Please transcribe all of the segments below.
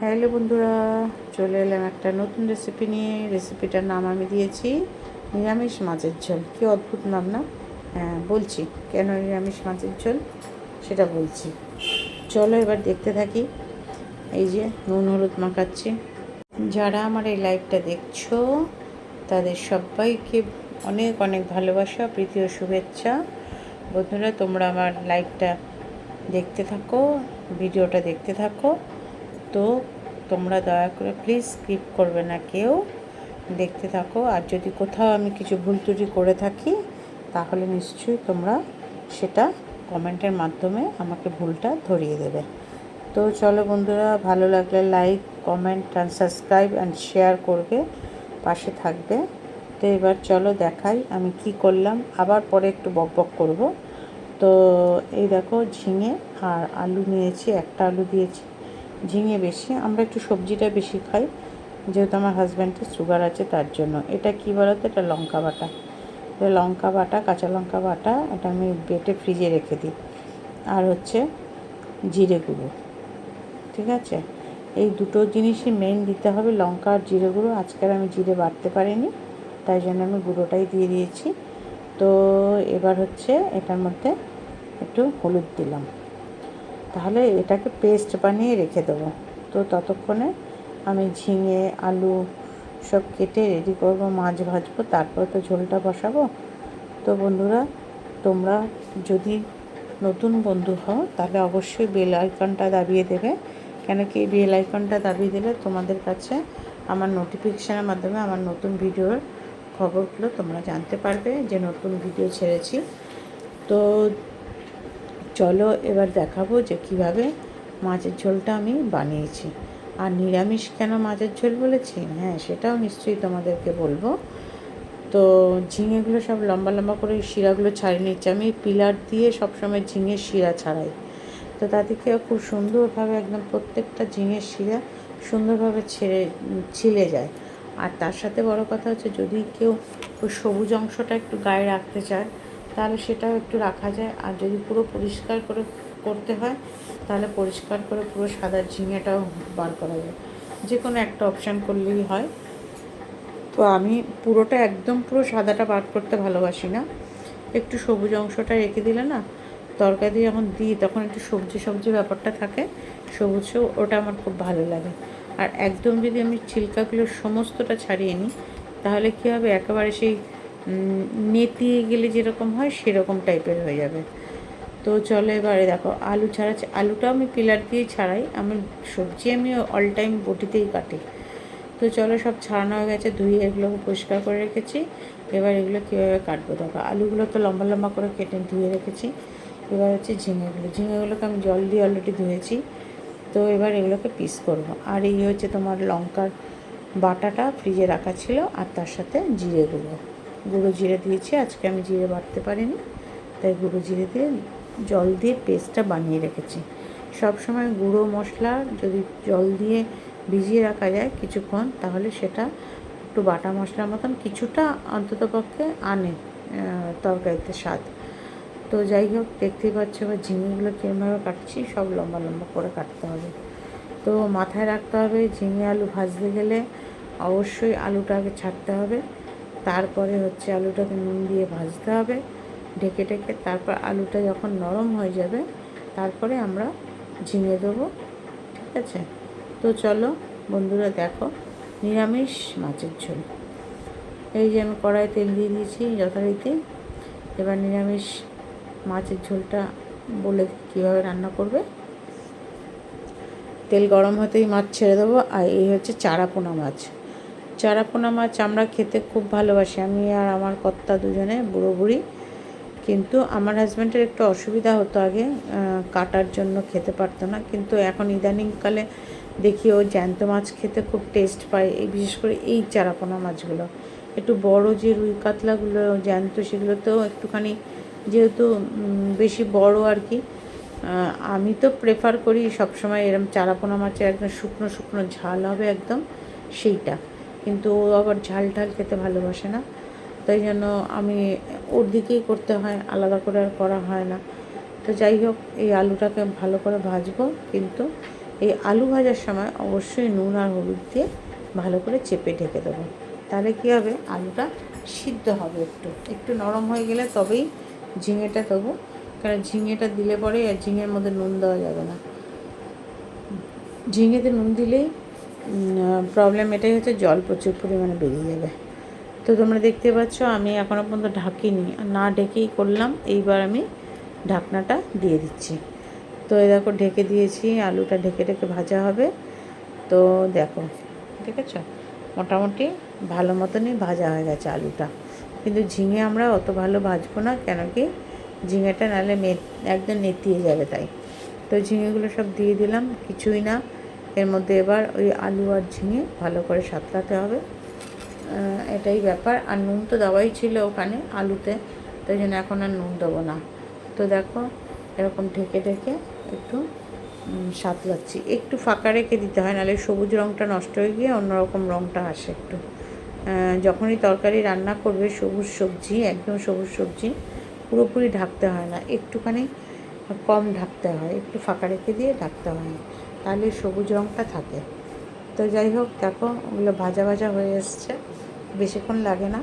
Hello বন্ধুরা, চলে এলাম একটা নতুন রেসিপি নিয়ে। রেসিপিটার নাম আমি দিয়েছি নিরামিষ মাছের ঝোল। কি অদ্ভুত নাম না? হ্যাঁ, বলছি কেন নিরামিষ মাছের ঝোল সেটা বলছি। চলো এবার দেখতে থাকি। এই যে নুন হলুদ মাখাচ্ছি। যারা আমার এই লাইভটা দেখছো তাদের সবাইকে অনেক অনেক ভালোবাসা, প্রীতি ও শুভেচ্ছা। বন্ধুরা, তোমরা আমার লাইভটা দেখতে থাকো, ভিডিওটা দেখতে থাকো। তো তোমরা দয়া করে প্লিজ স্কিপ করবে না কেউ, দেখতে থাকো। আর যদি কোথাও আমি কিছু ভুল ত্রুটি করে থাকি তাহলে নিশ্চয়ই তোমরা সেটা কমেন্টের মাধ্যমে আমাকে ভুলটা ধরিয়ে দেবে। তো চলো বন্ধুরা, ভালো লাগলে like, comment and subscribe and share করবে, পাশে থাকবে। তো এবার চলো দেখাই আমি কি করলাম, আবার পরে একটু বকবক করব। তো এই দেখো, ঝিঙে আর আলু নিয়েছি, একটা আলু দিয়েছি। ঝিঙে বেশি, আমরা একটু সবজিটা বেশি খাই, যেহেতু আমার হাজব্যান্ডের সুগার আছে তার জন্য। এটা কী বলো তো, এটা লঙ্কা বাটা। এটা লঙ্কা বাটা, কাঁচা লঙ্কা বাটা, এটা আমি বেটে ফ্রিজে রেখে দিই। আর হচ্ছে জিরে গুঁড়ো, ঠিক আছে? এই দুটো জিনিসই মেন দিতে হবে, লঙ্কা আর জিরে গুঁড়ো। আজকের আমি জিরে বাটতে পারিনি, তাই জন্য আমি গুঁড়োটাই দিয়ে দিয়েছি। তো এবার হচ্ছে এটার মধ্যে একটু হলুদ দিলাম, তাহলে এটাকে পেস্ট বানিয়ে রেখে দেবো। তো ততক্ষণে আমি ঝিঙে আলু সব কেটে রেডি করব, মাছ ভাজবো, তারপর তো ঝোলটা বসাবো। তো বন্ধুরা, তোমরা যদি নতুন বন্ধু হও তাহলে অবশ্যই বেল আইকনটা দাবিয়ে দেবে, কেন কি বেল আইকনটা দাবিয়ে দিলে তোমাদের কাছে আমার নোটিফিকেশানের মাধ্যমে আমার নতুন ভিডিওর খবরগুলো তোমরা জানতে পারবে যে নতুন ভিডিও ছেড়েছি। তো চলো এবার দেখাবো যে কীভাবে মাছের ঝোলটা আমি বানিয়েছি। আর নিরামিষ কেন মাছের ঝোল বলেছি, হ্যাঁ সেটাও নিশ্চয়ই তোমাদেরকে বলবো। তো ঝিঙেগুলো সব লম্বা লম্বা করে শিরাগুলো ছাড়িয়ে নিচ্ছি। আমি পিলার দিয়ে সবসময় ঝিঙের শিরা ছাড়াই, তো তাতে কি খুব সুন্দরভাবে একদম প্রত্যেকটা ঝিঙের শিরা সুন্দরভাবে ছিলে যায়। আর তার সাথে বড় কথা হচ্ছে, যদি কেউ ওই সবুজ অংশটা একটু গায়ে রাখতে চায় তাহলে সেটাও একটু রাখা যায়। আর যদি পুরো পরিষ্কার করে করতে হয় তাহলে পরিষ্কার করে পুরো সাদা ঝিঙেটাও বার করা যায়, যে কোনো একটা অপশান করলেই হয়। তো আমি পুরোটা একদম পুরো সাদাটা বার করতে ভালোবাসি না, একটু সবুজ অংশটা রেখে দিলে না, তরকারি যখন দিই তখন একটু সবজি সবজি ব্যাপারটা থাকে, সবুজ, ওটা আমার খুব ভালো লাগে। আর একদম যদি আমি ছিলকাগুলো সমস্তটা ছাড়িয়ে নিই তাহলে কী হবে, একেবারে সেই নেতিয়ে গেলে যেরকম হয় সেরকম টাইপের হয়ে যাবে। তো চলো এবারে দেখো, আলু ছাড়াচ্ছি। আলুটাও আমি পিলার দিয়েই ছাড়াই, আমি সবজি আমি অল টাইম বটিতেই কাটি। তো চলো, সব ছাড়ানো হয়ে গেছে, ধুয়ে এগুলোকে পরিষ্কার করে রেখেছি। এবার এগুলো কীভাবে কাটবো দেখো, আলুগুলো তো লম্বা লম্বা করে কেটে ধুয়ে রেখেছি। এবার হচ্ছে ঝিঙেগুলোকে আমি জল দিয়ে অলরেডি ধুয়েছি। তো এবার এগুলোকে পিস করব। আর এই হচ্ছে তোমার লঙ্কার বাটাটা ফ্রিজে রাখা ছিল, আর তার সাথে গুঁড়ো জিরে দিয়েছি। আজকে আমি জিরে বাটতে পারিনি, তাই গুঁড়ো জিরে দিয়ে জল দিয়ে পেস্টটা বানিয়ে রেখেছি। সব সময় গুঁড়ো মশলা যদি জল দিয়ে ভিজিয়ে রাখা যায় কিছুক্ষণ, তাহলে সেটা একটু বাটা মশলার মতন কিছুটা অন্ততপক্ষে আনে তরকারিতে স্বাদ। তো যাই হোক, দেখতেই পাচ্ছ এবার ঝিঙেগুলো কীরকমভাবে কাটছি, সব লম্বা লম্বা করে কাটতে হবে। তো মাথায় রাখতে হবে, ঝিঙে আলু ভাজতে গেলে অবশ্যই আলুটা আগে ছাড়তে হবে, তারপরে হচ্ছে আলুটাকে নুন দিয়ে ভাজতে হবে ঢেকে ঢেকে। তারপর আলুটা যখন নরম হয়ে যাবে তারপরে আমরা ঝিঙে দেবো, ঠিক আছে? তো চলো বন্ধুরা, দেখো নিরামিষ মাছের ঝোল। এই যে আমি কড়াই তেল দিয়ে দিয়েছি যথারীতি। এবার নিরামিষ মাছের ঝোলটা বলে কীভাবে রান্না করবে। তেল গরম হতেই মাছ ছেড়ে দেবো। আর এই হচ্ছে চারাপোনা মাছ। চারাপোনা মাছ আমরা খেতে খুব ভালোবাসি, আমি আর আমার কর্তা দুজনে, বুড়ো বুড়ি। কিন্তু আমার হাজব্যান্ডের একটু অসুবিধা হতো আগে, কাটার জন্য খেতে পারতো না, কিন্তু এখন ইদানিংকালে দেখি ও জ্যান্ত মাছ খেতে খুব টেস্ট পায়। এই বিশেষ করে এই চারাপোনা মাছগুলো একটু বড়, যে রুই কাতলাগুলো জ্যান্ত সেগুলোতেও একটুখানি, যেহেতু বেশি বড় আর কি, আমি তো প্রেফার করি সবসময় এরম চারাপোনা মাছের একদম শুকনো শুকনো ঝাল হবে একদম সেইটা, কিন্তু ও আবার ঝাল ঝাল খেতে ভালোবাসে না, তাই জন্য আমি ওর দিকেই করতে হয়, আলাদা করে আর করা হয় না। তো যাই হোক, এই আলুটাকে ভালো করে ভাজবো, কিন্তু এই আলু ভাজার সময় অবশ্যই নুন আর হলুদ দিয়ে ভালো করে চেপে ঢেকে দেবো। তাহলে কী হবে, আলুটা সিদ্ধ হবে, একটু একটু নরম হয়ে গেলে তবেই ঝিঙেটা দেবো। কারণ ঝিঙেটা দিলে পরে আর ঝিঙের মধ্যে নুন দেওয়া যাবে না। ঝিঙেতে নুন দিলেই প্রবলেম এটাই হচ্ছে, জল প্রচুর পরিমাণে বেরিয়ে যাবে। তো তোমরা দেখতে পাচ্ছ আমি এখনও পর্যন্ত ঢাকিনি, না ঢেকেই করলাম। এইবার আমি ঢাকনাটা দিয়ে দিচ্ছি। তো এই দেখো ঢেকে দিয়েছি, আলুটা ঢেকে ঢেকে ভাজা হবে। তো দেখো ঠিক আছে, মোটামুটি ভালো মতনই ভাজা হয়ে গেছে আলুটা। কিন্তু ঝিঙে আমরা অত ভালো ভাজবো না, কেন কি ঝিঙেটা নাহলে একদম নেতিয়ে যাবে। তাই তো ঝিঙেগুলো সব দিয়ে দিলাম, কিছুই না। এর মধ্যে এবার ওই আলু আর ঝিঙে ভালো করে সাঁতলাতে হবে, এটাই ব্যাপার। আর নুন তো দেওয়াই ছিল ওখানে আলুতে, তাই জন্য এখন আর নুন দেবো না। তো দেখো এরকম ঢেকে ঢেকে একটু সাঁতলাচ্ছি, একটু ফাঁকা রেখে দিতে হয়, নাহলে সবুজ রঙটা নষ্ট হয়ে গিয়ে অন্যরকম রঙটা আসে একটু। যখনই তরকারি রান্না করবে সবুজ সবজি, একদম সবুজ সবজি পুরোপুরি ঢাকতে হয় না, একটুখানি কম ঢাকতে হয়, একটু ফাঁকা রেখে দিয়ে ঢাকতে হয়, তাহলে সবুজ রঙটা থাকে। তো যাই হোক দেখো ওগুলো ভাজা ভাজা হয়ে এসছে, বেশিক্ষণ লাগে না,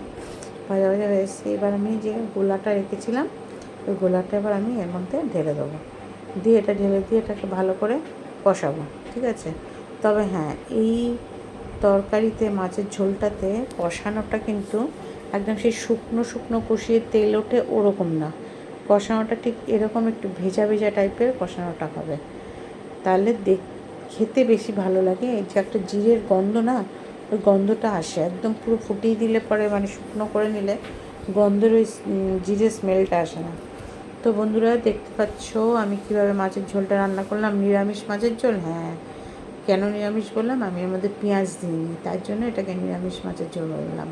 ভাজা ভাজা হয়ে এসছে। এবার আমি যে গোলাটা রেখেছিলাম ওই গোলাটা এবার আমি এর মধ্যে ঢেলে দেবো, দিয়ে এটা ঢেলে দিয়ে এটাকে ভালো করে কষাবো, ঠিক আছে। তবে হ্যাঁ, এই তরকারিতে মাছের ঝোলটাতে কষানোটা কিন্তু একদম সেই শুকনো শুকনো কষিয়ে তেল ওঠে ওরকম না, কষানোটা ঠিক এরকম একটু ভেজা ভেজা টাইপের কষানোটা হবে, তাহলে খেতে বেশি ভালো লাগে। এই যে একটা জিরের গন্ধ না, ওই গন্ধটা আসে, একদম পুরো ফুটিয়ে দিলে পরে মানে শুকনো করে নিলে গন্ধের ওই জিরের স্মেলটা আসে না। তো বন্ধুরা দেখতে পাচ্ছ আমি কীভাবে মাছের ঝোলটা রান্না করলাম, নিরামিষ মাছের ঝোল। হ্যাঁ, কেন নিরামিষ বললাম, আমি এর মধ্যে পেঁয়াজ দিইনি, তার জন্য এটাকে নিরামিষ মাছের ঝোল বললাম।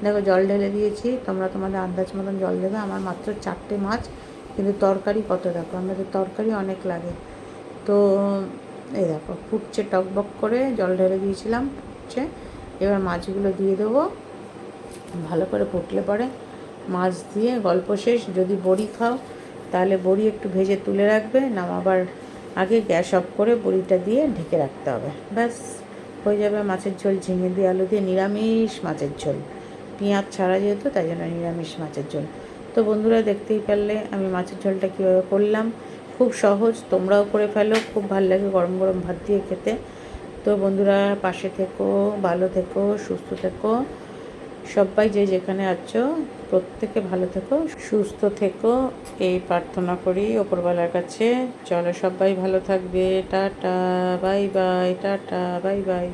দেখো জল ঢেলে দিয়েছি, তোমরা তোমাদের আন্দাজ মতন জল দেবে। আমার মাত্র 4টে মাছ, কিন্তু তরকারি কত দেখো, আমাদের তরকারি অনেক লাগে। তো এই দেখো ফুটছে, টকবক করে জল ঢেলে দিয়েছিলাম, ফুটছে। এবার মাছগুলো দিয়ে দেবো, ভালো করে ফুটলে পরে মাছ দিয়ে গল্প শেষ। যদি বড়ি খাও তাহলে বড়ি একটু ভেজে তুলে রাখবে, নামাবার আগে গ্যাস অফ করে বড়িটা দিয়ে ঢেকে রাখতে হবে, ব্যাস হয়ে যাবে মাছের ঝোল, ঝিঙে দিয়ে আলু দিয়ে নিরামিষ মাছের ঝোল। পেঁয়াজ ছাড়া যেহেতু, তাই জন্য নিরামিষ মাছের ঝোল। তো বন্ধুরা দেখতেই পারলে আমি মাছের ঝোলটা কীভাবে করলাম, খুব সহজ, তোমরাও করে ফেলো, খুব ভালো লাগে গরম গরম ভাত দিয়ে খেতে। তো বন্ধুরা পাশে থেকো, ভালো থেকো, সুস্থ থেকো, সবাই যে যেখানে আছো প্রত্যেকে ভালো থেকো, সুস্থ থেকো, এই প্রার্থনা করি ওপরওয়ালার কাছে। চলো সবাই ভালো থাকবে, tata bye bye, tata bye bye.